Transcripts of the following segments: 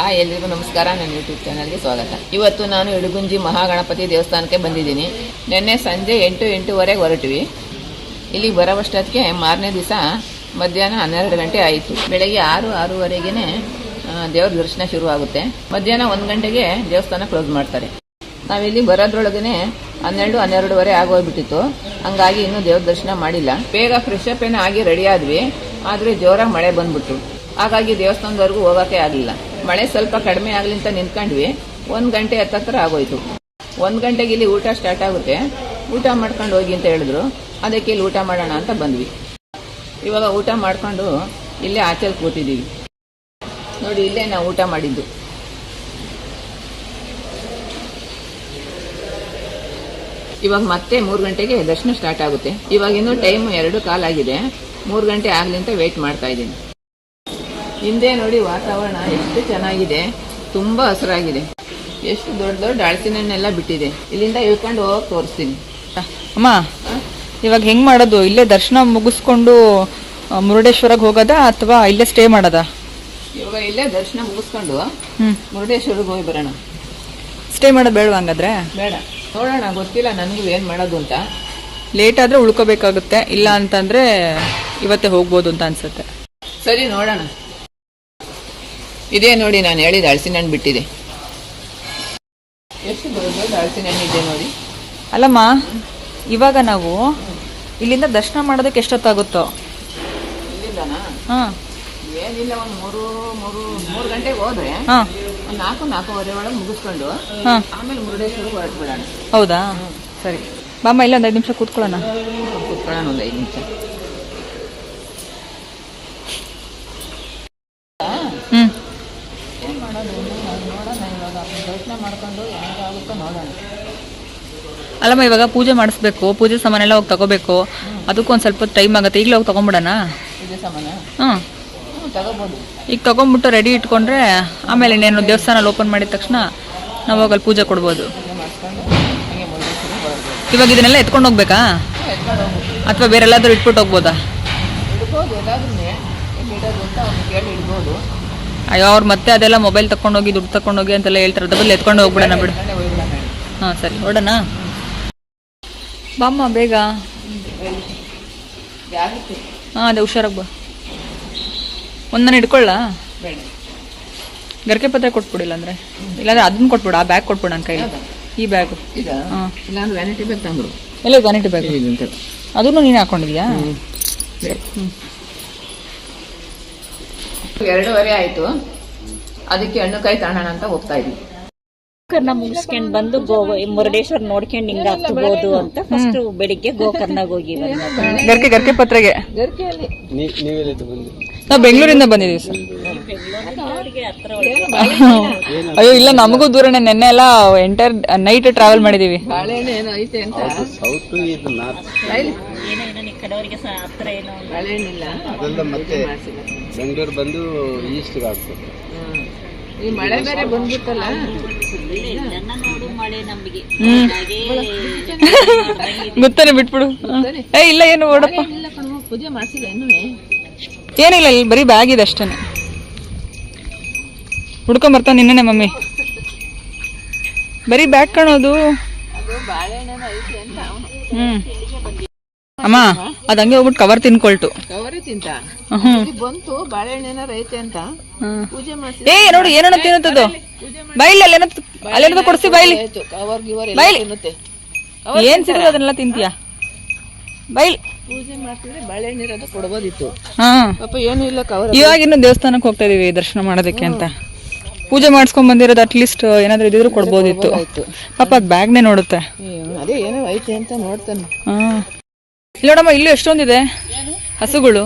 Hi, ಎಲ್ರಿಗೂ ನಮಸ್ಕಾರ. ನನ್ನ ಯೂಟ್ಯೂಬ್ ಚಾನಲ್ಗೆ ಸ್ವಾಗತ. ಇವತ್ತು ನಾನು ಇಡಗುಂಜಿ ಮಹಾಗಣಪತಿ ದೇವಸ್ಥಾನಕ್ಕೆ ಬಂದಿದ್ದೀನಿ. ನಿನ್ನೆ ಸಂಜೆ 8-8:30 ಹೊರಟ್ವಿ. ಇಲ್ಲಿಗೆ ಬರೋವಷ್ಟೊತ್ತಿಗೆ ಮಾರನೇ ದಿವಸ ಮಧ್ಯಾಹ್ನ 12 ಗಂಟೆ ಆಯಿತು. ಬೆಳಗ್ಗೆ 6-6:30ಗೆ ದೇವ್ರ ದರ್ಶನ ಶುರುವಾಗುತ್ತೆ. ಮಧ್ಯಾಹ್ನ 1 ಗಂಟೆಗೆ ದೇವಸ್ಥಾನ ಕ್ಲೋಸ್ ಮಾಡ್ತಾರೆ. ನಾವಿಲ್ಲಿ ಬರೋದ್ರೊಳಗೇ 12-12:30 ಆಗೋಗ್ಬಿಟ್ಟಿತ್ತು. ಹಂಗಾಗಿ ಇನ್ನೂ ದೇವ್ರ ದರ್ಶನ ಮಾಡಿಲ್ಲ. ಬೇಗ ಫ್ರೆಶ್ ಅಪ್ ಆಗಿ ರೆಡಿ ಆದ್ವಿ. ಆದರೆ ಜೋರಾಗಿ ಮಳೆ ಬಂದ್ಬಿಟ್ಟು ಹಾಗಾಗಿ ದೇವಸ್ಥಾನದವರೆಗೂ ಹೋಗೋಕ್ಕೆ ಆಗಲಿಲ್ಲ. ಮಳೆ ಸ್ವಲ್ಪ ಕಡಿಮೆ ಆಗಲಿ ಅಂತ ನಿಂತ್ಕೊಂಡ್ವಿ. 1 ಗಂಟೆ ಹತ್ರ ಆಗೋಯ್ತು. 1 ಗಂಟೆಗೆ ಇಲ್ಲಿ ಊಟ ಸ್ಟಾರ್ಟ್ ಆಗುತ್ತೆ. ಊಟ ಮಾಡ್ಕೊಂಡು ಹೋಗಿ ಅಂತ ಹೇಳಿದ್ರು. ಅದಕ್ಕೆ ಇಲ್ಲಿ ಊಟ ಮಾಡೋಣ ಅಂತ ಬಂದ್ವಿ. ಇವಾಗ ಊಟ ಮಾಡ್ಕೊಂಡು ಇಲ್ಲೇ ಆಚೆಲಿ ಕೂತಿದ್ದೀವಿ. ನೋಡಿ, ಇಲ್ಲೇ ನಾವು ಊಟ ಮಾಡಿದ್ದು. ಇವಾಗ ಮತ್ತೆ 3 ಗಂಟೆಗೆ ದರ್ಶನ ಸ್ಟಾರ್ಟ್ ಆಗುತ್ತೆ. ಇವಾಗ ಇನ್ನೂ ಟೈಮ್ 2:15 ಆಗಿದೆ. 3 ಗಂಟೆ ಆಗಲಿ ಅಂತ ವೇಟ್ ಮಾಡ್ತಾ ಇದ್ದೀನಿ. ಹಿಂದೆ ನೋಡಿ ವಾತಾವರಣ ಎಷ್ಟು ಚೆನ್ನಾಗಿದೆ, ತುಂಬಾ ಹಸಿರಾಗಿದೆ. ಎಷ್ಟು ದೊಡ್ಡ ದೊಡ್ಡ ಹಣ್ಣೆಲ್ಲ ಬಿಟ್ಟಿದೆ. ಇಲ್ಲಿಂದ ಇಳ್ಕೊಂಡು ಹೋಗಿ ತೋರಿಸ್ತೀನಿ. ಅಮ್ಮ, ಇವಾಗ ಹೆಂಗ್ ಮಾಡೋದು? ಇಲ್ಲೇ ದರ್ಶನ ಮುಗಿಸ್ಕೊಂಡು ಮುರುಡೇಶ್ವರಕ್ಕೆ ಹೋಗೋದಾ ಅಥವಾ ಇಲ್ಲೇ ಸ್ಟೇ ಮಾಡೋದಾ? ಇವಾಗ ಇಲ್ಲೇ ದರ್ಶನ ಮುಗಿಸ್ಕೊಂಡು ಮುರುಡೇಶ್ವರಕ್ಕೆ ಹೋಗಿ ಬರೋಣ. ಸ್ಟೇ ಮಾಡೋದು ಬೇಡ ಹಂಗಾದ್ರೆ? ಬೇಡ, ನೋಡೋಣ. ಗೊತ್ತಿಲ್ಲ ನನಗೂ ಏನು ಮಾಡೋದು ಅಂತ. ಲೇಟ್ ಆದ್ರೆ ಉಳ್ಕೋಬೇಕಾಗುತ್ತೆ, ಇಲ್ಲ ಅಂತಂದ್ರೆ ಇವತ್ತೇ ಹೋಗ್ಬೋದು ಅಂತ ಅನ್ಸುತ್ತೆ. ಸರಿ, ನೋಡೋಣ. ಇದೇ ನೋಡಿ, ನಾನು ಹೇಳಿದ ಹಲಸಿನ ಹಣ್ಣು ಬಿಟ್ಟಿದೆ. ಎಷ್ಟು ದೊಡ್ಡ ದೊಡ್ಡ ಹಲಸಿನ ಹಣ್ಣು ಇದೆ ನೋಡಿ. ಅಲ್ಲಮ್ಮ, ಇವಾಗ ನಾವು ಇಲ್ಲಿಂದ ದರ್ಶನ ಮಾಡೋದಕ್ಕೆ ಎಷ್ಟೊತ್ತಾಗುತ್ತೋ? ಇಲ್ಲಿಂದನಾ? ಏನಿಲ್ಲ, ಒಂದು 3 ಗಂಟೆಗೆ ಹೋದ್ರೆ ಒಂದು 4-4:30 ಒಳಗೆ ಮುಗಿಸ್ಕೊಂಡು ಆಮೇಲೆ ಮುರುಡೇಶ್ವರಕ್ಕೆ ಹೊರಟ್ಬಿಡೋಣ. ಹೌದಾ? ಸರಿ ಬಾಮ್ಮ, ಇಲ್ಲ ಒಂದು 5 ನಿಮಿಷ ಕೂತ್ಕೊಳ್ಳೋಣ. ಕೂತ್ಕೊಳ್ಳೋಣ, ಒಂದು 5 ನಿಮಿಷ. ಏನು ಮಾಡೋದು ನೋಡೋಣ. ಇವಾಗ ದರ್ಶನ ಮಾಡ್ಕೊಂಡು ಏನಾಗುತ್ತೋ ನೋಡೋಣ. ಅಲ್ಲಮ್ಮ, ಇವಾಗ ಪೂಜೆ ಮಾಡಿಸ್ಬೇಕು, ಪೂಜೆ ಸಾಮಾನೆಲ್ಲ ಹೋಗಿ ತಗೋಬೇಕು. ಅದಕ್ಕೂ ಒಂದು ಸ್ವಲ್ಪ ಟೈಮ್ ಆಗುತ್ತೆ. ಈಗಲೇ ಹೋಗಿ ತಗೊಂಬಿಡೋಣ ಪೂಜೆ ಸಾಮಾನ. ತಗೋಬೋದು. ಈಗ ತಗೊಂಡ್ಬಿಟ್ಟು ರೆಡಿ ಇಟ್ಕೊಂಡ್ರೆ ಆಮೇಲೆ ಇನ್ನೇನು ದೇವಸ್ಥಾನ ಓಪನ್ ಮಾಡಿದ ತಕ್ಷಣ ನಾವು ಹೋಗಲ್ಲಿ ಪೂಜೆ ಕೊಡ್ಬೋದು. ಇವಾಗ ಇದನ್ನೆಲ್ಲ ಎತ್ಕೊಂಡು ಹೋಗ್ಬೇಕಾ ಅಥವಾ ಬೇರೆ ಎಲ್ಲಾದ್ರೂ ಇಟ್ಬಿಟ್ಟು ಹೋಗ್ಬೋದಾ? ಇಡ್ಬೋದು, ಎಲ್ಲಾದ್ರೂ ಅಂತ ಅವ್ನು ಕೇಳಿ ಇಡ್ಬೋದು. ಅಯ್ಯೋ, ಅವ್ರು ಮತ್ತೆ ಅದೆಲ್ಲ ಮೊಬೈಲ್ ತಗೊಂಡೋಗಿ ದುಡ್ಡು ತಗೊಂಡೋಗಿ ಅಂತೆಲ್ಲ ಹೇಳ್ತಾರೆ. ಡಬಲ್ ಎತ್ಕೊಂಡು ಹೋಗ್ಬಿಡೋಣ ಬಿಡು. ಹಾಂ ಸರಿ, ಹೊಡೋಣ. ಬಾಮ್ಮ ಬೇಗ. ಹಾಂ, ಅದೇ ಹುಷಾರಾಗಿ ಬಾ. ಒಂದನ್ನು ಇಟ್ಕೊಳ್ಳ. ಗರ್ಕೆ ಪತ್ರ ಕೊಟ್ಬಿಡಿಲ್ಲ ಅಂದರೆ, ಇಲ್ಲಾಂದ್ರೆ ಅದನ್ನ ಕೊಟ್ಬಿಡು. ಆ ಬ್ಯಾಗ್ ಕೊಟ್ಬಿಡು ನನ್ನ ಕೈಲಿ. ಈ ಬ್ಯಾಗು. ಹಾಂ, ಇಲ್ಲಾಂದ್ರೆ ವ್ಯಾನಿಟಿ ಬ್ಯಾಗ್ ತಂದ್ರು. ಎಲ್ಲ ವ್ಯಾನಿಟಿ ಬ್ಯಾಗ್ ಅದನ್ನು ನೀನು ಹಾಕೊಂಡಿದ್ಯಾ? 2:30 ಆಯ್ತು. ಅದಕ್ಕೆ ಹಣ್ಣು ಕಾಯಿ ತಗೋಣ ಅಂತ ಹೋಗ್ತಾ ಇದ್ವಿ. ಗೋಕರ್ಣ ಮುಗಿಸ್ಕೊಂಡ್ ಬಂದು ಮುರುಡೇಶ್ವರ ನೋಡ್ಕೊಂಡು ಹಿಂಗ ಹತ್ಬೋದು ಅಂತ ಫಸ್ಟ್ ಬೆಳಿಗ್ಗೆ ಗೋಕರ್ಣಗ್ ಹೋಗಿ ಗರ್ಕೆ ಪತ್ರೆಗೆ. ಗರ್ಕೆಯಲ್ಲಿ ನಾವು ಬೆಂಗಳೂರಿಂದ ಬಂದಿದ್ದೀವಿ ಸರ್. ಅಯ್ಯೋ ಇಲ್ಲ, ನಮಗೂ ದೂರನೇ. ನೆನ್ನೆ ಎಲ್ಲ ಎಂಟರ್ ನೈಟ್ ಟ್ರಾವೆಲ್ ಮಾಡಿದೀವಿ. ಬಾಳೆಹಣ್ಣು ಏನೋ ಐತೆ ಅಂತ. ಕಡವರಿಗೆ ಹತ್ರ ಏನೋ ಬಾಳೆಹಣ್ಣಿಲ್ಲ. ಮತ್ತೆ ಬೆಂಗಳೂರು ಬಂದು ಈಸ್ಟ್ಗೆ ಆಗ್ತದೆ. ಈ ಮಳೆ ಬೇರೆ ಬಂದ್ಬಿಟ್ಟಲ್ಲ. ನೋಡು ಮಳೆ ನಮ್ಗೆ ಗೊತ್ತಾನೆ, ಬಿಟ್ಬಿಡು. ಏ ಇಲ್ಲ, ಏನು ಓಡಪ್ಪ. ಪೂಜೆ ಮಾಡಿಸಿಲ್ಲ ಇನ್ನೂ. ಏನಿಲ್ಲ, ಇಲ್ಲಿ ಬರೀ ಬ್ಯಾಗ್ ಇದೆ ಅಷ್ಟೇ. ಹುಡ್ಕೊಂಬರ್ತಾವ ನಿನ್ನೆ ಮಮ್ಮಿ. ಬರೀ ಬ್ಯಾಗ್ ಕಾಣೋದು. ಬಾಳೆಹಣ್ಣು ಐತೆ ಅಂತ ಅವನು. ಅಮ್ಮ, ಅದ್ ಹಂಗೆ ಹೋಗ್ಬಿಟ್ಟು ಕವರ್ ತಿನ್ಕೊಳ್ತು. ಕವರೇ ತಿಂತ ಬಂತು. ಬಾಳೆಹಣ್ಣು ಐತೆ ಅಂತ ಪೂಜೆ ಮಾಡಿಸಿ. ಏ ನೋಡು, ಏನೋ ತಿನ್ನುತ್ತದು. ಬೈಲಿ ಅಲ್ಲೇನೋ ಕೊಡ್ಸಿ. ಬೈಲಿ ಕವರ್ ಗಿವರ್ ತಿನ್ನುತ್ತೆ. ಏನ್ ಸಿಗುತ್ತೆ ಅದನ್ನೆಲ್ಲ ತಿಂತೀಯ? ಬೈಲ್. ಪೂಜೆ ಮಾಡ್ತಿದ್ರೆ ಬಾಳೆಹಣ್ಣು ಇರೋದು ಕೊಡ್ಬೋದಿತ್ತು. ಪಾಪ ಏನು ಇಲ್ಲ. ಕವರ್. ಇವಾಗ ಇನ್ನು ದೇವಸ್ಥಾನಕ್ಕೆ ಹೋಗ್ತಾ ಇದೀವಿ ದರ್ಶನ ಮಾಡೋದಕ್ಕೆ ಅಂತ. ಪೂಜೆ ಮಾಡಿಸ್ಕೊಂಡ್ ಬಂದಿರೋದು ಅಟ್ಲೀಸ್ಟ್ ಏನಾದ್ರು ಇದ್ರೂ ಕೊಡ್ಬೋದಿತ್ತು. ಪಾಪ ಅದ್ ಬ್ಯಾಗ್ನೇ ನೋಡುತ್ತೆ. ಅದೇ ಏನೋ ಐತೆ ಅಂತ ನೋಡ್ತಾನೆ. ಇಲ್ಲೋಡಮ್ಮ, ಇಲ್ಲೂ ಎಷ್ಟೊಂದಿದೆ ಹಸುಗಳು.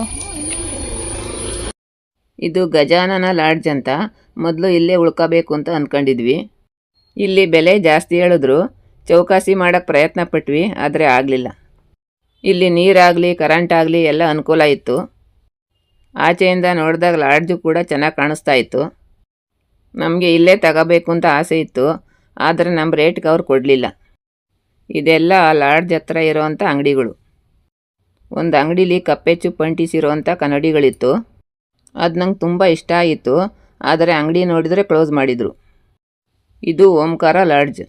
ಇದು ಗಜಾನನ ಲಾಡ್ಜ್ ಅಂತ. ಮೊದಲು ಇಲ್ಲೇ ಉಳ್ಕೋಬೇಕು ಅಂತ ಅಂದ್ಕೊಂಡಿದ್ವಿ. ಇಲ್ಲಿ ಬೆಲೆ ಜಾಸ್ತಿ ಹೇಳಿದ್ರು. ಚೌಕಾಸಿ ಮಾಡೋಕ್ಕೆ ಪ್ರಯತ್ನ ಪಟ್ವಿ, ಆದರೆ ಆಗಲಿಲ್ಲ. ಇಲ್ಲಿ ನೀರಾಗಲಿ ಕರೆಂಟ್ ಆಗಲಿ ಎಲ್ಲ ಅನುಕೂಲ ಇತ್ತು. ಆಚೆಯಿಂದ ನೋಡಿದಾಗ ಲಾಡ್ಜು ಕೂಡ ಚೆನ್ನಾಗಿ ಕಾಣಿಸ್ತಾ ಇತ್ತು. ನಮಗೆ ಇಲ್ಲೇ ತಗೋಬೇಕು ಅಂತ ಆಸೆ ಇತ್ತು, ಆದರೆ ನಮ್ಮ ರೇಟ್ಗೆ ಅವ್ರು ಕೊಡಲಿಲ್ಲ. ಇದೆಲ್ಲ ಲಾಡ್ಜ್ ಹತ್ರ ಇರೋವಂಥ ಅಂಗಡಿಗಳು. ಒಂದು ಅಂಗಡೀಲಿ ಕಪ್ಪೆಚ್ಚು ಪಂಟಿಸಿರೋವಂಥ ಕನ್ನಡಿಗಳಿತ್ತು. ಅದು ನಂಗೆ ತುಂಬ ಇಷ್ಟ ಆಯಿತು. ಆದರೆ ಅಂಗಡಿ ನೋಡಿದರೆ ಕ್ಲೋಸ್ ಮಾಡಿದರು. ಇದು ಓಂಕಾರ ಲಾಡ್ಜ್.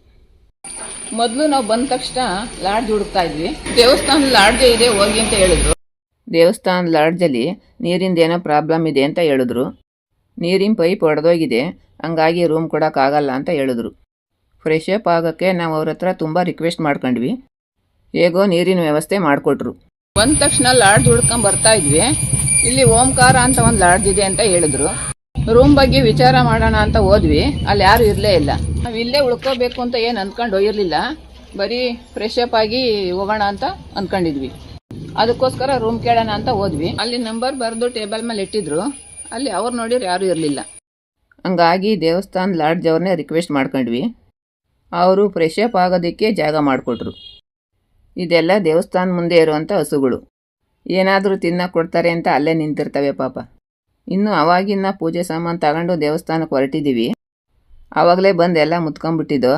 ಮೊದಲು ನಾವು ಬಂದ ತಕ್ಷಣ ಲಾಡ್ಜ್ ಹುಡುಕ್ತಾ ಇದ್ವಿ. ದೇವಸ್ಥಾನದ ಲಾಡ್ಜೇ ಇದೆ ಹೋಗಿ ಅಂತ ಹೇಳಿದ್ರು. ದೇವಸ್ಥಾನದ ಲಾಡ್ಜಲ್ಲಿ ನೀರಿಂದ ಏನೋ ಪ್ರಾಬ್ಲಮ್ ಇದೆ ಅಂತ ಹೇಳಿದ್ರು. ನೀರಿನ ಪೈಪ್ ಒಡೆದೋಗಿದೆ, ಹಂಗಾಗಿ ರೂಮ್ ಕೊಡೋಕ್ಕಾಗಲ್ಲ ಅಂತ ಹೇಳಿದ್ರು. ಫ್ರೆಶ್ ಅಪ್ ಆಗೋಕ್ಕೆ ನಾವು ಅವ್ರ ಹತ್ರ ತುಂಬ ರಿಕ್ವೆಸ್ಟ್ ಮಾಡ್ಕೊಂಡ್ವಿ. ಹೇಗೋ ನೀರಿನ ವ್ಯವಸ್ಥೆ ಮಾಡಿಕೊಟ್ರು. ಬಂದ ತಕ್ಷಣ ಲಾಡ್ಜ್ ಹುಡ್ಕೊಂಡು ಬರ್ತಾ ಇದ್ವಿ. ಇಲ್ಲಿ ಓಂಕಾರ ಅಂತ ಒಂದು ಲಾಡ್ಜ್ ಇದೆ ಅಂತ ಹೇಳಿದ್ರು. ರೂಮ್ ಬಗ್ಗೆ ವಿಚಾರ ಮಾಡೋಣ ಅಂತ ಹೋದ್ವಿ. ಅಲ್ಲಿ ಯಾರು ಇರಲೇ ಇಲ್ಲ. ನಾವು ಇಲ್ಲೇ ಉಳ್ಕೋಬೇಕು ಅಂತ ಏನು ಅಂದ್ಕೊಂಡು ಹೋಗಿರಲಿಲ್ಲ. ಬರೀ ಫ್ರೆಶ್ ಅಪ್ ಆಗಿ ಹೋಗೋಣ ಅಂತ ಅಂದ್ಕೊಂಡಿದ್ವಿ. ಅದಕ್ಕೋಸ್ಕರ ರೂಮ್ ಕೇಳೋಣ ಅಂತ ಹೋದ್ವಿ. ಅಲ್ಲಿ ನಂಬರ್ ಬರೆದು ಟೇಬಲ್ ಮೇಲೆ ಇಟ್ಟಿದ್ರು. ಅಲ್ಲಿ ಅವ್ರು ನೋಡಿದ್ರೆ ಯಾರೂ ಇರಲಿಲ್ಲ. ಹಂಗಾಗಿ ದೇವಸ್ಥಾನ ಲಾಡ್ಜ್ ಅವ್ರನ್ನೇ ರಿಕ್ವೆಸ್ಟ್ ಮಾಡ್ಕೊಂಡ್ವಿ. ಅವರು ಫ್ರೆಶ್ ಅಪ್ ಆಗೋದಕ್ಕೆ ಜಾಗ ಮಾಡಿಕೊಟ್ರು. ಇದೆಲ್ಲ ದೇವಸ್ಥಾನ ಮುಂದೆ ಇರುವಂಥ ಹಸುಗಳು. ಏನಾದರೂ ತಿನ್ನಕ್ಕೆ ಕೊಡ್ತಾರೆ ಅಂತ ಅಲ್ಲೇ ನಿಂತಿರ್ತವೆ ಪಾಪ. ಇನ್ನು ಅವಾಗಿನ ಪೂಜೆ ಸಾಮಾನು ತಗೊಂಡು ದೇವಸ್ಥಾನಕ್ಕೆ ಹೊರಟಿದ್ದೀವಿ. ಆವಾಗಲೇ ಬಂದು ಎಲ್ಲ ಮುತ್ಕೊಂಡ್ಬಿಟ್ಟಿದ್ದು,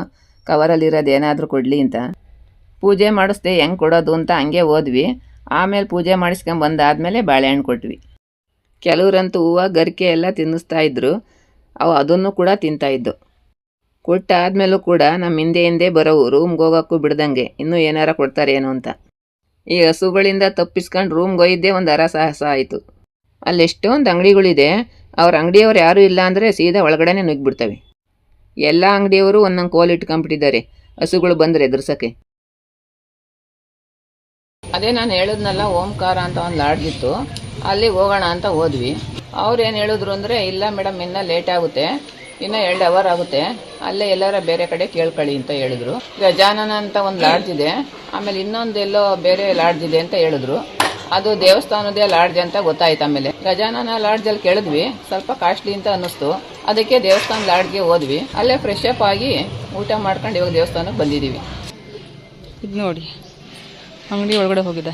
ಕವರಲ್ಲಿರೋದು ಏನಾದರೂ ಕೊಡಲಿ ಅಂತ. ಪೂಜೆ ಮಾಡಿಸ್ದೆ ಹೆಂಗೆ ಕೊಡೋದು ಅಂತ ಹಂಗೆ ಹೋದ್ವಿ. ಆಮೇಲೆ ಪೂಜೆ ಮಾಡಿಸ್ಕೊಂಬಂದಾದಮೇಲೆ ಬಾಳೆಹಣ್ಣು ಕೊಟ್ವಿ. ಕೆಲವರಂತೂ ಹೂವು ಗರಿಕೆ ಎಲ್ಲ ತಿನ್ನಿಸ್ತಾ ಇದ್ರು. ಅವು ಅದನ್ನು ಕೂಡ ತಿಂತಾಯಿದ್ದು. ಕೊಟ್ಟಾದ್ಮೇಲೂ ಕೂಡ ನಮ್ಮ ಹಿಂದೆ ಬರೋವು ರೂಮ್ಗೆ ಹೋಗೋಕ್ಕೂ ಬಿಡ್ದಂಗೆ ಇನ್ನೂ ಏನಾರ ಕೊಡ್ತಾರೇನೋ ಅಂತ. ಈ ಹಸುಗಳಿಂದ ತಪ್ಪಿಸ್ಕೊಂಡು ರೂಮ್ಗೆ ಹೋಗಿದ್ದೇ ಒಂದು ಸಾಹಸ ಆಯಿತು. ಅಲ್ಲಿ ಎಷ್ಟೊಂದು ಅಂಗಡಿಗಳಿದೆ. ಅವ್ರ ಅಂಗಡಿಯವ್ರು ಯಾರೂ ಇಲ್ಲ ಅಂದರೆ ಸೀದಾ ಒಳಗಡೆನೇ ನುಗ್ಗಿಬಿಡ್ತವೆ. ಎಲ್ಲ ಅಂಗಡಿಯವರು ಒಂದೊಂದು ಕೋಲ್ ಇಟ್ಕೊಂಡ್ಬಿಟ್ಟಿದ್ದಾರೆ ಹಸುಗಳು ಬಂದರೆ ಎದುರ್ಸೋಕ್ಕೆ. ಅದೇ ನಾನು ಹೇಳಿದ್ನಲ್ಲ, ಓಂಕಾರ ಅಂತ ಒಂದು ಲಾಡ್ಜ್ ಇತ್ತು, ಅಲ್ಲಿಗೆ ಹೋಗೋಣ ಅಂತ ಹೋದ್ವಿ. ಅವ್ರು ಏನು ಹೇಳಿದ್ರು ಅಂದರೆ, ಇಲ್ಲ ಮೇಡಮ್ ಇನ್ನೂ ಲೇಟ್ ಆಗುತ್ತೆ, ಇನ್ನೂ 2 ಅವರ್ ಆಗುತ್ತೆ, ಅಲ್ಲೇ ಎಲ್ಲಾರ ಬೇರೆ ಕಡೆ ಕೇಳ್ಕೊಳ್ಳಿ ಅಂತ ಹೇಳಿದ್ರು. ಗಜಾನನ ಅಂತ ಒಂದು ಲಾಡ್ಜ್ ಇದೆ, ಆಮೇಲೆ ಇನ್ನೊಂದೆಲ್ಲೋ ಬೇರೆ ಲಾಡ್ಜ್ ಇದೆ ಅಂತ ಹೇಳಿದ್ರು. ಅದು ದೇವಸ್ಥಾನದೇ ಲಾಡ್ಜ್ ಅಂತ ಗೊತ್ತಾಯ್ತು. ಆಮೇಲೆ ಗಜಾನನ ಲಾಡ್ಜಲ್ಲಿ ಕೇಳಿದ್ವಿ, ಸ್ವಲ್ಪ ಕಾಸ್ಟ್ಲಿ ಅಂತ ಅನ್ನಿಸ್ತು. ಅದಕ್ಕೆ ದೇವಸ್ಥಾನ ಲಾಡ್ಜ್ಗೆ ಹೋದ್ವಿ. ಅಲ್ಲೇ ಫ್ರೆಶ್ ಅಪ್ ಆಗಿ ಊಟ ಮಾಡ್ಕೊಂಡು ಇವಾಗ ದೇವಸ್ಥಾನಕ್ಕೆ ಬಂದಿದ್ದೀವಿ. ಇದು ನೋಡಿ, ಅಂಗಡಿ ಒಳಗಡೆ ಹೋಗಿದೆ.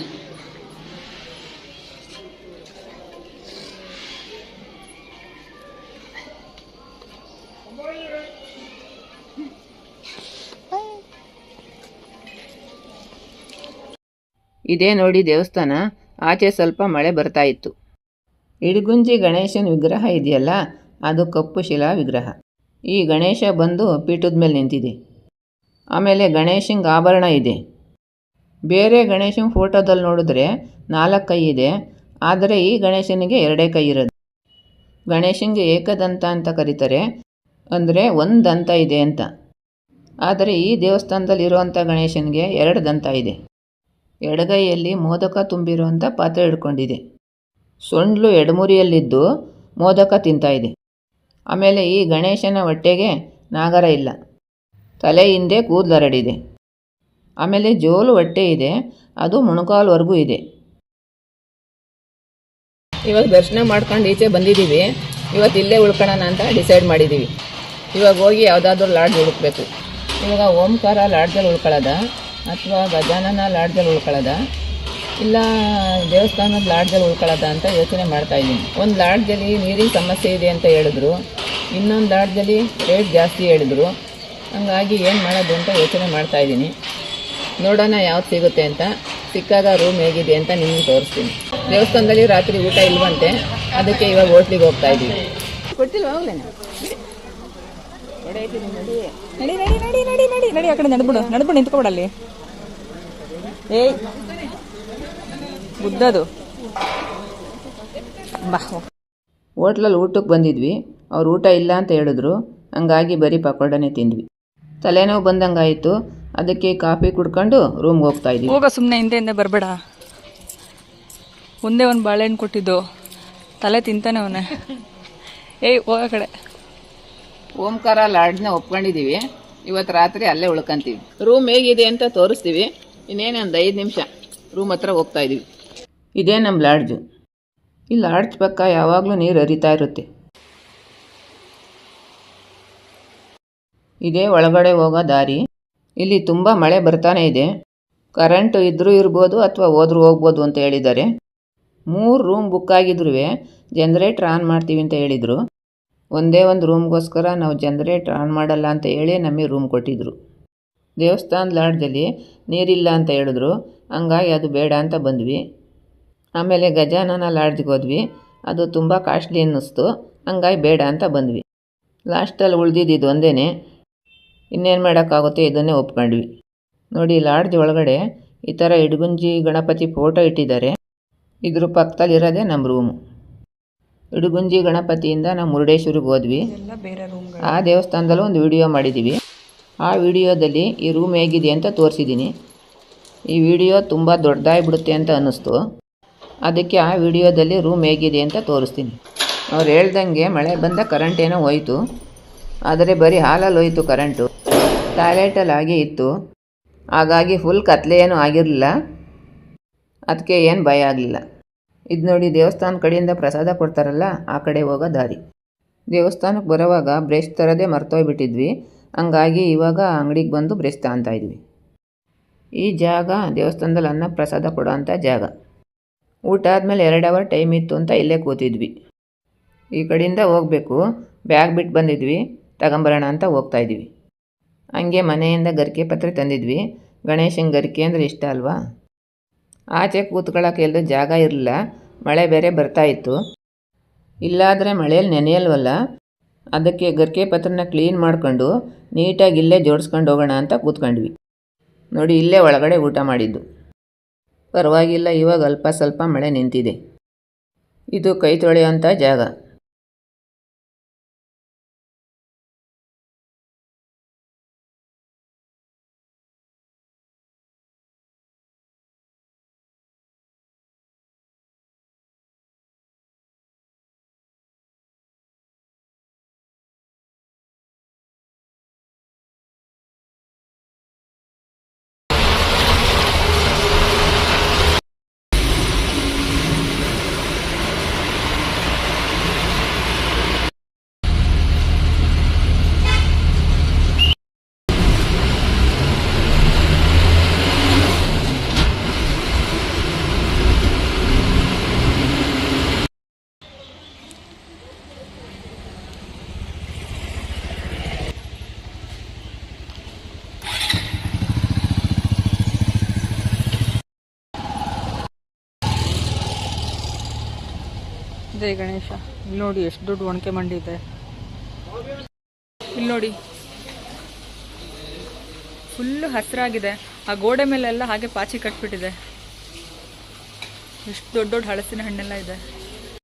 ಇದೇ ನೋಡಿ ದೇವಸ್ಥಾನ. ಆಚೆ ಸ್ವಲ್ಪ ಮಳೆ ಬರ್ತಾ ಇತ್ತು. ಇಡಗುಂಜಿ ಗಣೇಶನ ವಿಗ್ರಹ ಇದೆಯಲ್ಲ, ಅದು ಕಪ್ಪು ಶಿಲಾ ವಿಗ್ರಹ. ಈ ಗಣೇಶ ಬಂದು ಪೀಠದ ಮೇಲೆ ನಿಂತಿದೆ. ಆಮೇಲೆ ಗಣೇಶಂಗೆ ಆಭರಣ ಇದೆ. ಬೇರೆ ಗಣೇಶನ ಫೋಟೋದಲ್ಲಿ ನೋಡಿದ್ರೆ 4 ಕೈ ಇದೆ, ಆದರೆ ಈ ಗಣೇಶನಿಗೆ 2 ಕೈ ಇರೋದು. ಗಣೇಶನಿಗೆ ಏಕದಂತ ಅಂತ ಕರೀತಾರೆ, ಅಂದರೆ 1 ದಂತ ಇದೆ ಅಂತ. ಆದರೆ ಈ ದೇವಸ್ಥಾನದಲ್ಲಿರುವಂಥ ಗಣೇಶನಿಗೆ 2 ದಂತ ಇದೆ. ಎಡಗೈಯಲ್ಲಿ ಮೋದಕ ತುಂಬಿರುವಂಥ ಪಾತ್ರೆ ಹಿಡ್ಕೊಂಡಿದೆ. ಸೊಂಡ್ಲು ಎಡಮುರಿಯಲ್ಲಿದ್ದು ಮೋದಕ ತಿಂತಾಯಿದೆ. ಆಮೇಲೆ ಈ ಗಣೇಶನ ಹೊಟ್ಟೆಗೆ ನಾಗರ ಇಲ್ಲ, ತಲೆ ಹಿಂದೆ ಕೂದಲರಡಿದೆ. ಆಮೇಲೆ ಜೋಲು ಹೊಟ್ಟೆ ಇದೆ, ಅದು ಮೊಣಕಾಲ್ವರೆಗೂ ಇದೆ. ಇವಾಗ ದರ್ಶನ ಮಾಡ್ಕೊಂಡು ಈಚೆ ಬಂದಿದ್ದೀವಿ. ಇವತ್ತು ಇಲ್ಲೇ ಉಳ್ಕೊಳ್ಳೋಣ ಅಂತ ಡಿಸೈಡ್ ಮಾಡಿದ್ದೀವಿ. ಇವಾಗ ಹೋಗಿ ಯಾವುದಾದ್ರೂ ಲಾಡ್ಜ್ ಹುಡುಕ್ಬೇಕು. ಇವಾಗ ಓಂಕಾರ ಲಾಡ್ಜಲ್ಲಿ ಉಳ್ಕೊಳ್ಳೋದ, ಅಥವಾ ಗಜಾನನ ಲಾಡ್ಜಲ್ಲಿ ಉಳ್ಕೊಳ್ಳೋದ, ಇಲ್ಲ ದೇವಸ್ಥಾನದ ಲಾಡ್ಜಲ್ಲಿ ಉಳ್ಕೊಳ್ಳೋದ ಅಂತ ಯೋಚನೆ ಮಾಡ್ತಾಯಿದ್ದೀನಿ. ಒಂದು ಲಾಡ್ಜಲ್ಲಿ ನೀರಿನ ಸಮಸ್ಯೆ ಇದೆ ಅಂತ ಹೇಳಿದ್ರು, ಇನ್ನೊಂದು ಲಾಡ್ಜಲ್ಲಿ ರೇಟ್ ಜಾಸ್ತಿ ಹೇಳಿದ್ರು. ಹಂಗಾಗಿ ಏನು ಮಾಡೋದು ಅಂತ ಯೋಚನೆ ಮಾಡ್ತಾಯಿದ್ದೀನಿ. ನೋಡೋಣ ಯಾವ್ದು ಸಿಗುತ್ತೆ ಅಂತ. ಸಿಕ್ಕಾಗ ರೂಮ್ ಹೇಗಿದೆ ಅಂತ ನಿಮಗೆ ತೋರಿಸ್ತೀನಿ. ದೇವಸ್ಥಾನದಲ್ಲಿ ರಾತ್ರಿ ಊಟ ಇಲ್ವಂತೆ, ಅದಕ್ಕೆ ಇವಾಗ ಹೋಟ್ಲಿಗೆ ಹೋಗ್ತಾ ಇದ್ದೀವಿ. ಕೊಟ್ಟಿಲ್ವ ಹೋಗ್ಲೇನ? ನಡಿ ನಡಿ ನಡಿ ನಡಿ ನಡಿ ನಡಿ, ಆ ಕಡೆ ನಡ್ಬಿಡು ನಿಂತ್ಕೊಬಿಡಲ್ಲಿ. ಏಯ್ ಬುದ್ಧದು ಬಾ. ಹೋಟ್ಲಲ್ಲಿ ಊಟಕ್ಕೆ ಬಂದಿದ್ವಿ. ಅವ್ರು ಊಟ ಇಲ್ಲ ಅಂತ ಹೇಳಿದ್ರು, ಹಂಗಾಗಿ ಬರೀ ಪಕೋಡನೇ ತಿಂದ್ವಿ. ತಲೆನೋವು ಬಂದಂಗಾಯಿತು, ಅದಕ್ಕೆ ಕಾಫಿ ಕುಡ್ಕೊಂಡು ರೂಮ್ಗೆ ಹೋಗ್ತಾ ಇದ್ವಿ. ಹೋಗ, ಸುಮ್ಮನೆ ಹಿಂದೆ ಬರಬೇಡ. ಒಂದೇ ಒಂದು ಬಾಳೆಹಣ್ಣು ಕೊಟ್ಟಿದ್ದು, ತಲೆ ತಿಂತಾನೆ ಅವನೇ. ಏಯ್ ಹೋಗ ಕಡೆ. ಓಂಕಾರ ಲಾಡ್ಜ್ನ ಒಪ್ಕೊಂಡಿದ್ದೀವಿ. ಇವತ್ತು ರಾತ್ರಿ ಅಲ್ಲೇ ಉಳ್ಕೊಂತೀವಿ. ರೂಮ್ ಹೇಗಿದೆ ಅಂತ ತೋರಿಸ್ತೀವಿ. ಇನ್ನೇನು ಒಂದು 5 ನಿಮಿಷ ರೂಮ್ ಹತ್ರ ಹೋಗ್ತಾ ಇದ್ದೀವಿ. ಇದೇ ನಮ್ಮ ಲಾಡ್ಜು. ಈ ಲಾಡ್ಜ್ ಪಕ್ಕ ಯಾವಾಗಲೂ ನೀರು ಹರಿತಾ ಇರುತ್ತೆ. ಇದೇ ಒಳಗಡೆ ಹೋಗೋ ದಾರಿ. ಇಲ್ಲಿ ತುಂಬ ಮಳೆ ಬರ್ತಾನೆ ಇದೆ. ಕರೆಂಟು ಇದ್ದರೂ ಇರ್ಬೋದು ಅಥವಾ ಹೋದ್ರೂ ಹೋಗ್ಬೋದು ಅಂತ ಹೇಳಿದ್ದಾರೆ. 3 ರೂಮ್ ಬುಕ್ ಆಗಿದ್ರೂ ಜನ್ರೇಟ್ರ್ ಆನ್ ಮಾಡ್ತೀವಿ ಅಂತ ಹೇಳಿದರು. ಒಂದೇ ಒಂದು ರೂಮ್ಗೋಸ್ಕರ ನಾವು ಜನ್ರೇಟ್ರ್ ಆನ್ ಮಾಡಲ್ಲ ಅಂತ ಹೇಳಿ ನಮಗೆ ರೂಮ್ ಕೊಟ್ಟಿದ್ದರು. ದೇವಸ್ಥಾನದ ಲಾಡ್ಜಲ್ಲಿ ನೀರಿಲ್ಲ ಅಂತ ಹೇಳಿದ್ರು, ಹಂಗಾಗಿ ಅದು ಬೇಡ ಅಂತ ಬಂದ್ವಿ. ಆಮೇಲೆ ಗಜಾನನ ಲಾಡ್ಜ್ಗೆ ಹೋದ್ವಿ. ಅದು ತುಂಬ ಕಾಸ್ಟ್ಲಿ ಅನ್ನಿಸ್ತು, ಹಂಗಾಗಿ ಬೇಡ ಅಂತ ಬಂದ್ವಿ. ಲಾಸ್ಟಲ್ಲಿ ಉಳಿದಿದ್ದು ಒಂದೇ, ಇನ್ನೇನು ಮಾಡೋಕ್ಕಾಗುತ್ತೆ, ಇದನ್ನೇ ಒಪ್ಕೊಂಡ್ವಿ. ನೋಡಿ, ಲಾಡ್ಜ್ ಒಳಗಡೆ ಈ ಥರ ಇಡಗುಂಜಿ ಗಣಪತಿ ಫೋಟೋ ಇಟ್ಟಿದ್ದಾರೆ. ಇದ್ರ ಪಕ್ಕದಲ್ಲಿರೋದೇ ನಮ್ಮ ರೂಮು. ಇಡಗುಂಜಿ ಗಣಪತಿಯಿಂದ ನಾವು ಮುರುಡೇಶ್ವರಿಗೆ ಹೋದ್ವಿ. ಆ ದೇವಸ್ಥಾನದಲ್ಲೂ ಒಂದು ವಿಡಿಯೋ ಮಾಡಿದ್ದೀವಿ. ಆ ವಿಡಿಯೋದಲ್ಲಿ ಈ ರೂಮ್ ಹೇಗಿದೆ ಅಂತ ತೋರಿಸಿದ್ದೀನಿ. ಈ ವಿಡಿಯೋ ತುಂಬ ದೊಡ್ಡದಾಗಿಬಿಡುತ್ತೆ ಅಂತ ಅನ್ನಿಸ್ತು. ಅದಕ್ಕೆ ಆ ವಿಡಿಯೋದಲ್ಲಿ ರೂಮ್ ಹೇಗಿದೆ ಅಂತ ತೋರಿಸ್ತೀನಿ. ಅವ್ರು ಹೇಳ್ದಂಗೆ ಮಳೆ ಬಂದ ಕರೆಂಟ್ ಏನೋ ಹೋಯಿತು, ಆದರೆ ಬರೀ ಹಾಲಲ್ಲಿ ಹೋಯಿತು ಕರೆಂಟು. ಟಾಯ್ಲೆಟಲ್ಲಿ ಹಾಗೆ ಇತ್ತು, ಹಾಗಾಗಿ ಫುಲ್ ಕತ್ಲೆ ಏನೂ ಆಗಿರಲಿಲ್ಲ. ಅದಕ್ಕೆ ಏನು ಭಯ ಆಗಲಿಲ್ಲ. ಇದು ನೋಡಿ, ದೇವಸ್ಥಾನ ಕಡೆಯಿಂದ ಪ್ರಸಾದ ಕೊಡ್ತಾರಲ್ಲ, ಆ ಕಡೆ ಹೋಗೋ ದಾರಿ. ದೇವಸ್ಥಾನಕ್ಕೆ ಬರೋವಾಗ ಬ್ರಷ್ ತರದೇ ಮರ್ತೋಗ್ಬಿಟ್ಟಿದ್ವಿ. ಹಂಗಾಗಿ ಇವಾಗ ಅಂಗಡಿಗೆ ಬಂದು ಬ್ರಷ್ ತಗೊತಾಯಿದ್ವಿ. ಈ ಜಾಗ ದೇವಸ್ಥಾನದಲ್ಲಿ ಅನ್ನ ಪ್ರಸಾದ ಕೊಡೋ ಅಂಥ ಜಾಗ. ಊಟ ಆದಮೇಲೆ 2 ಅವರ್ ಟೈಮ್ ಇತ್ತು ಅಂತ ಇಲ್ಲೇ ಕೂತಿದ್ವಿ. ಈ ಕಡೆಯಿಂದ ಹೋಗಬೇಕು, ಬ್ಯಾಗ್ ಬಿಟ್ಟು ಬಂದಿದ್ವಿ, ತಗೊಂಬರೋಣ ಅಂತ ಹೋಗ್ತಾಯಿದ್ವಿ. ಹಂಗೆ ಮನೆಯಿಂದ ಗರಿಕೆ ಪತ್ರೆ ತಂದಿದ್ವಿ. ಗಣೇಶನ ಗರಿಕೆ ಅಂದರೆ ಇಷ್ಟ ಅಲ್ವಾ. ಆಚೆ ಕೂತ್ಕೊಳ್ಳೋಕೆ ಎಲ್ಲೂ ಜಾಗ ಇರಲಿಲ್ಲ, ಮಳೆ ಬೇರೆ ಬರ್ತಾಯಿತ್ತು. ಇಲ್ಲಾದರೆ ಮಳೆಯಲ್ಲಿ ನೆನೆಯಲ್ವಲ್ಲ, ಅದಕ್ಕೆ ಗರಿಕೆ ಪತ್ರನ ಕ್ಲೀನ್ ಮಾಡ್ಕೊಂಡು ನೀಟಾಗಿ ಇಲ್ಲೇ ಜೋಡಿಸ್ಕೊಂಡು ಹೋಗೋಣ ಅಂತ ಕೂತ್ಕೊಂಡ್ವಿ. ನೋಡಿ, ಇಲ್ಲೇ ಒಳಗಡೆ ಊಟ ಮಾಡಿದ್ದು. ಪರವಾಗಿಲ್ಲ, ಇವಾಗ ಅಲ್ಪ ಸ್ವಲ್ಪ ಮಳೆ ನಿಂತಿದೆ. ಇದು ಕೈ ತೊಳೆಯೋಂಥ ಜಾಗ. ಜೈ ಗಣೇಶ. ಇಲ್ಲಿ ನೋಡಿ ಎಷ್ಟು ದೊಡ್ಡ ಒಣಕೆ ಮಂಡಿ ಇದೆ. ಇಲ್ಲಿ ನೋಡಿ, ಫುಲ್ಲು ಹಸಿರಾಗಿದೆ. ಆ ಗೋಡೆ ಮೇಲೆಲ್ಲ ಹಾಗೆ ಪಾಚಿ ಕಟ್ಬಿಟ್ಟಿದೆ. ಎಷ್ಟು ದೊಡ್ಡ ದೊಡ್ಡ ಹಳಸಿನ ಹಣ್ಣೆಲ್ಲ ಇದೆ.